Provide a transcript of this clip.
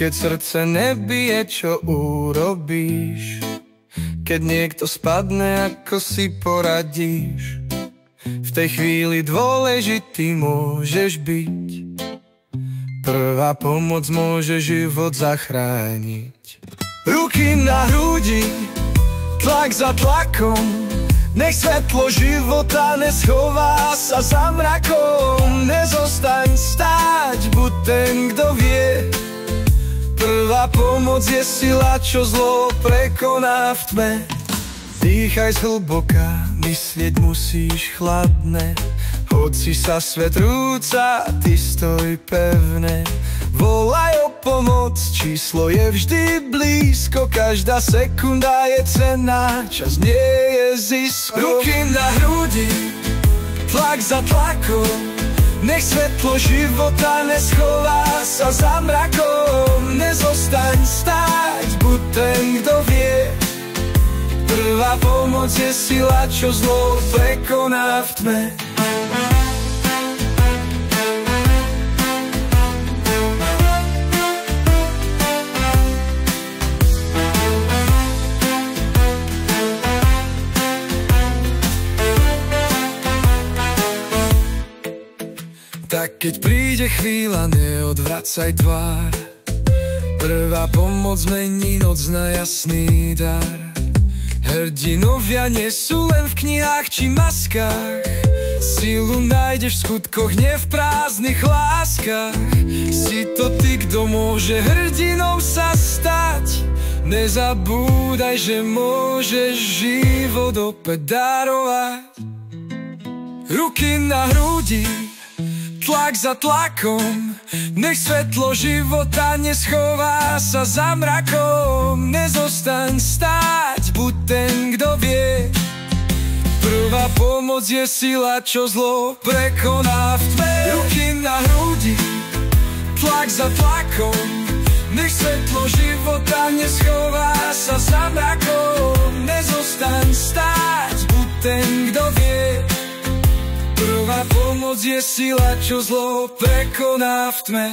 Keď srdce nebije, čo urobíš? Keď niekto spadne, ako si poradíš? V tej chvíli dôležitý môžeš byť. Prvá pomoc môže život zachrániť. Ruky na hrudi, tlak za tlakom. Nech svetlo života neschová sa za mrakom. Nezostaň stáť, buď ten, kto vie. Prvá pomoc je sila, čo zlo prekoná v tme. Dýchaj zhlboka, myslieť musíš chladne. Hoci sa svet rúca, ty stoj pevne. Volaj o pomoc, číslo je vždy blízko. Každá sekunda je cenná, čas nie je zisk. Ruky na hrudi, tlak za tlakom. Nech svetlo života neschová sa za mrakom. Nezostaň stáť, buď ten, kto vie. Prvá pomoc je sila, čo zlo prekoná v tme. Tak keď príde chvíľa, neodvracaj tvár. Prvá pomoc mení noc na jasný dar. Hrdinovia nie sú len v knihách či maskách. Silu nájdeš v skutkoch, nie v prázdnych láskach. Si to ty, kto môže hrdinou sa stať. Nezabúdaj, že môžeš život opäť darovať. Ruky na hrudi, tlak za tlakom. Nech svetlo života neschová sa za mrakom. Nezostaň stáť, buď ten, kto vie. Prvá pomoc je sila, čo zlo prekoná v tme. Ruky na hrudi, tlak za tlakom. Nech svetlo života neschová sa za mrakom. Nezostaň stáť, buď ten, kto vie. Prvá pomoc je sila, čo zlo prekoná v tme.